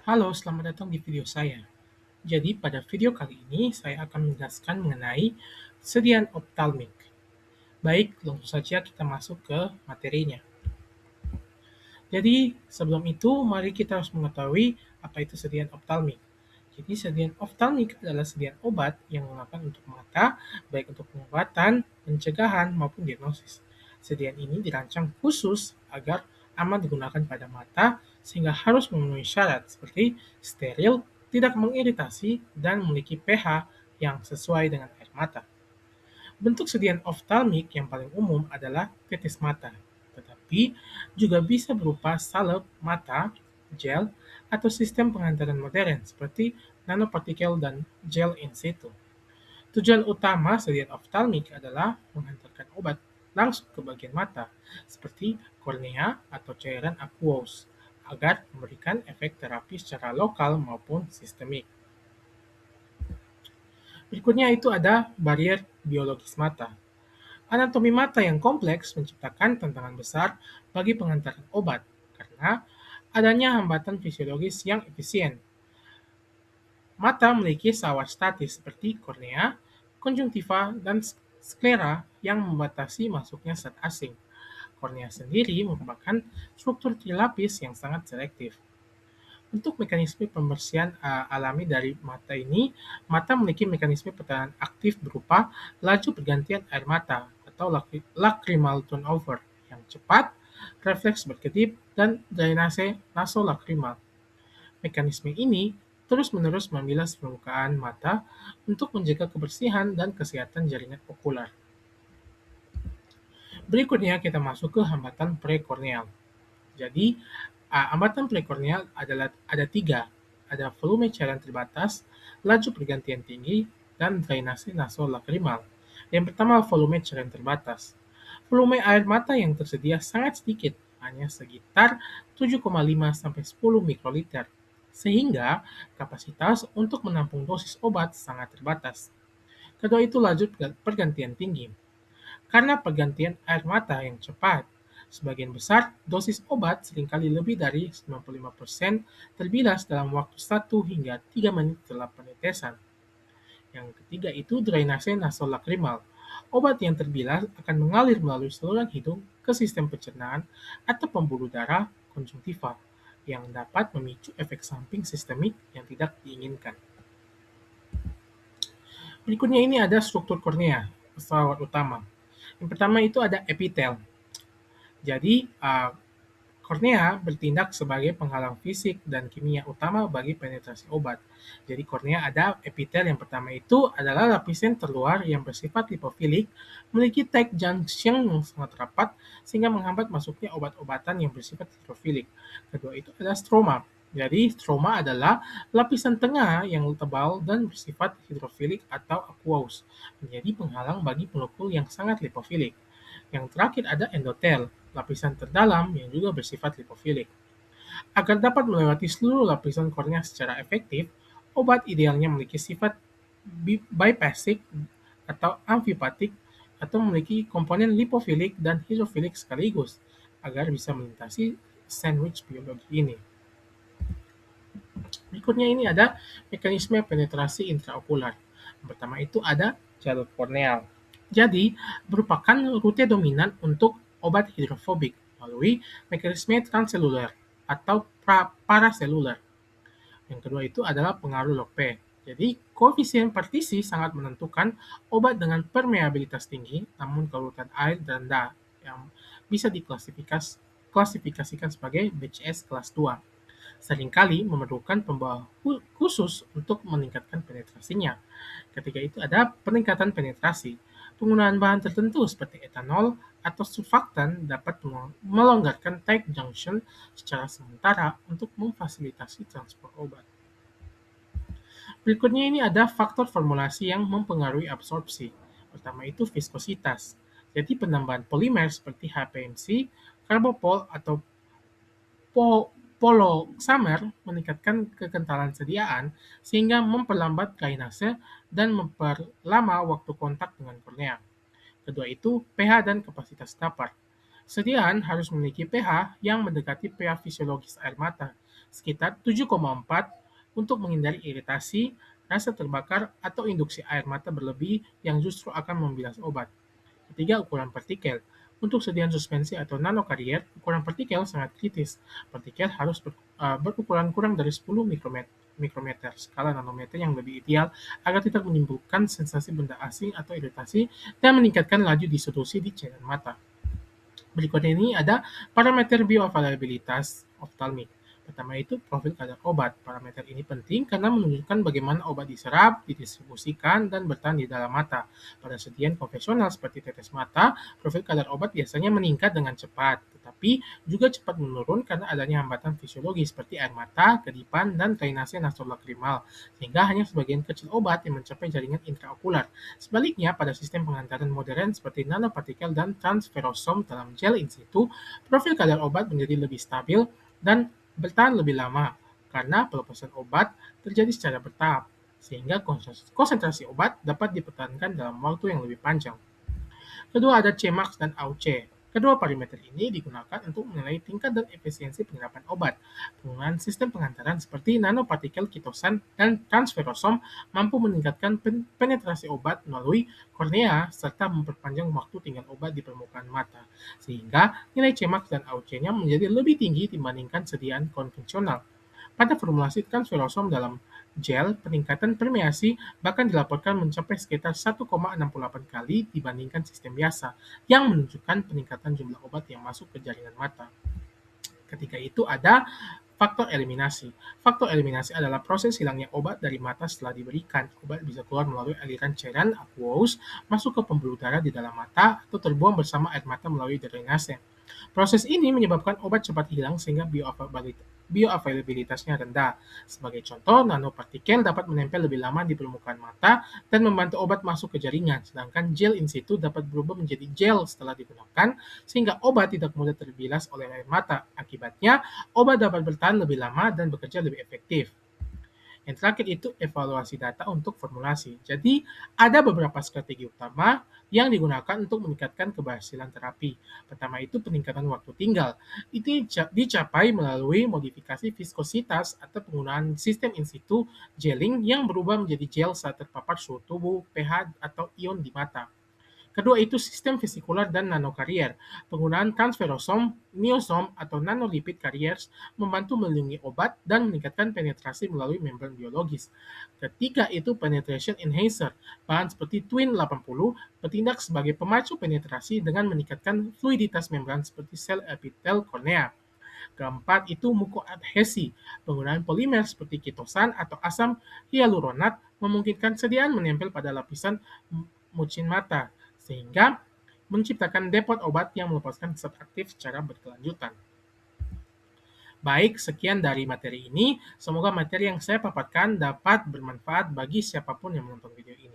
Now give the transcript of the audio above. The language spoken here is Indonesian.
Halo, selamat datang di video saya. Jadi, pada video kali ini saya akan menjelaskan mengenai sediaan optalmik. Baik, langsung saja kita masuk ke materinya. Jadi, sebelum itu, mari kita harus mengetahui apa itu sediaan optalmik. Jadi, sediaan optalmik adalah sediaan obat yang digunakan untuk mata, baik untuk pengobatan, pencegahan, maupun diagnosis. Sediaan ini dirancang khusus agar aman digunakan pada mata, sehingga harus memenuhi syarat seperti steril, tidak mengiritasi, dan memiliki pH yang sesuai dengan air mata. Bentuk sediaan oftalmik yang paling umum adalah tetes mata, tetapi juga bisa berupa salep mata, gel, atau sistem pengantaran modern seperti nanopartikel dan gel in situ. Tujuan utama sediaan oftalmik adalah menghantarkan obat langsung ke bagian mata, seperti kornea atau cairan aqueous, agar memberikan efek terapi secara lokal maupun sistemik. Berikutnya itu ada barier biologis mata. Anatomi mata yang kompleks menciptakan tantangan besar bagi pengantaran obat karena adanya hambatan fisiologis yang efisien. Mata memiliki sawar statis seperti kornea, konjungtiva, dan sklera yang membatasi masuknya zat asing. Kornea sendiri merupakan struktur trilapis yang sangat selektif. Untuk mekanisme pembersihan alami dari mata ini, mata memiliki mekanisme pertahanan aktif berupa laju pergantian air mata atau lacrimal turnover yang cepat, refleks berkedip, dan drainase nasolakrimal. Mekanisme ini terus-menerus membilas permukaan mata untuk menjaga kebersihan dan kesehatan jaringan okular. Berikutnya kita masuk ke hambatan prekorneal. Jadi, hambatan prekorneal ada tiga, ada volume cairan terbatas, laju pergantian tinggi, dan drainase nasolakrimal. Yang pertama, volume cairan terbatas. Volume air mata yang tersedia sangat sedikit, hanya sekitar 7,5 sampai 10 mikroliter, sehingga kapasitas untuk menampung dosis obat sangat terbatas. Kedua itu laju pergantian tinggi. Karena pergantian air mata yang cepat, sebagian besar dosis obat seringkali lebih dari 95% terbilas dalam waktu 1 hingga 3 menit setelah penetesan. Yang ketiga itu drainase nasolakrimal. Obat yang terbilas akan mengalir melalui saluran hidung ke sistem pencernaan atau pembuluh darah konjungtiva yang dapat memicu efek samping sistemik yang tidak diinginkan. Berikutnya ini ada struktur kornea, pesawat utama. Yang pertama itu ada epitel. Jadi, kornea bertindak sebagai penghalang fisik dan kimia utama bagi penetrasi obat. Jadi, kornea ada epitel yang pertama itu adalah lapisan terluar yang bersifat lipofilik, memiliki tight junction yang sangat rapat sehingga menghambat masuknya obat-obatan yang bersifat hidrofilik. Kedua itu ada stroma. Jadi, stroma adalah lapisan tengah yang tebal dan bersifat hidrofilik atau aqueous, menjadi penghalang bagi molekul yang sangat lipofilik. Yang terakhir ada endotel, lapisan terdalam yang juga bersifat lipofilik. Agar dapat melewati seluruh lapisan kornea secara efektif, obat idealnya memiliki sifat biphasic atau amfipatik atau memiliki komponen lipofilik dan hidrofilik sekaligus agar bisa melintasi sandwich biologi ini. Berikutnya ini ada mekanisme penetrasi intraokular. Yang pertama itu ada jalur korneal. Jadi, merupakan rute dominan untuk obat hidrofobik melalui mekanisme transseluler atau paraseluler. Yang kedua itu adalah pengaruh Lope. Jadi, koefisien partisi sangat menentukan obat dengan permeabilitas tinggi, namun kerutan air rendah yang bisa diklasifikasikan sebagai BCS kelas 2. Seringkali memerlukan pembawa khusus untuk meningkatkan penetrasinya. Ketika itu ada peningkatan penetrasi. Penggunaan bahan tertentu seperti etanol atau surfaktan dapat melonggarkan tight junction secara sementara untuk memfasilitasi transport obat. Berikutnya ini ada faktor formulasi yang mempengaruhi absorpsi. Pertama itu viskositas. Jadi penambahan polimer seperti HPMC, karbopol atau poloxamer meningkatkan kekentalan sediaan sehingga memperlambat kainase dan memperlama waktu kontak dengan kornea. Kedua itu pH dan kapasitas dapur. Sediaan harus memiliki pH yang mendekati pH fisiologis air mata, sekitar 7,4 untuk menghindari iritasi, rasa terbakar, atau induksi air mata berlebih yang justru akan membilas obat. Ketiga, ukuran partikel. Untuk sediaan suspensi atau nanokarier, ukuran partikel sangat kritis. Partikel harus berukuran kurang dari 10 mikrometer, skala nanometer yang lebih ideal agar tidak menimbulkan sensasi benda asing atau iritasi dan meningkatkan laju distribusi di cairan mata. Berikutnya ini ada parameter bioavailabilitas oftalmik. Pertama itu profil kadar obat. Parameter ini penting karena menunjukkan bagaimana obat diserap, didistribusikan, dan bertahan di dalam mata. Pada sediaan konvensional seperti tetes mata, profil kadar obat biasanya meningkat dengan cepat, tetapi juga cepat menurun karena adanya hambatan fisiologis seperti air mata, kedipan, dan drainase nasolakrimal, sehingga hanya sebagian kecil obat yang mencapai jaringan intraokular. Sebaliknya, pada sistem pengantaran modern seperti nanopartikel dan transferosom dalam gel in situ, profil kadar obat menjadi lebih stabil dan bertahan lebih lama karena pelepasan obat terjadi secara bertahap, sehingga konsentrasi obat dapat dipertahankan dalam waktu yang lebih panjang. Kedua ada Cmax dan AUC. Kedua parameter ini digunakan untuk menilai tingkat dan efisiensi penyerapan obat. Penggunaan sistem pengantaran seperti nanopartikel kitosan dan transferosom mampu meningkatkan penetrasi obat melalui kornea serta memperpanjang waktu tinggal obat di permukaan mata, sehingga nilai Cmax dan AUC-nya menjadi lebih tinggi dibandingkan sediaan konvensional. Pada formulasi transferosom dalam gel, peningkatan permeasi bahkan dilaporkan mencapai sekitar 1,68 kali dibandingkan sistem biasa, yang menunjukkan peningkatan jumlah obat yang masuk ke jaringan mata. Ketika itu ada faktor eliminasi. Faktor eliminasi adalah proses hilangnya obat dari mata setelah diberikan. Obat bisa keluar melalui aliran cairan aqueous, masuk ke pembuluh darah di dalam mata, atau terbuang bersama air mata melalui drainase. Proses ini menyebabkan obat cepat hilang sehingga bioavailabilitasnya rendah. Sebagai contoh, nanopartikel dapat menempel lebih lama di permukaan mata dan membantu obat masuk ke jaringan, sedangkan gel in situ dapat berubah menjadi gel setelah digunakan, sehingga obat tidak mudah terbilas oleh air mata. Akibatnya, obat dapat bertahan lebih lama dan bekerja lebih efektif. Yang terakhir itu evaluasi data untuk formulasi. Jadi, ada beberapa strategi utama yang digunakan untuk meningkatkan keberhasilan terapi. Pertama itu peningkatan waktu tinggal. Itu dicapai melalui modifikasi viskositas atau penggunaan sistem in situ gelling yang berubah menjadi gel saat terpapar suhu tubuh, pH, atau ion di mata. Kedua itu sistem vesikular dan nanokarier. Penggunaan transferosom, niosom, atau nanolipid carriers membantu melindungi obat dan meningkatkan penetrasi melalui membran biologis. Ketiga itu penetration enhancer. Bahan seperti Twin 80 bertindak sebagai pemacu penetrasi dengan meningkatkan fluiditas membran seperti sel epitel kornea. Keempat itu mukoadhesi. Penggunaan polimer seperti kitosan atau asam hyaluronat memungkinkan sediaan menempel pada lapisan mucin mata, sehingga menciptakan depot obat yang melepaskan zat aktif secara berkelanjutan. Baik, sekian dari materi ini. Semoga materi yang saya paparkan dapat bermanfaat bagi siapapun yang menonton video ini.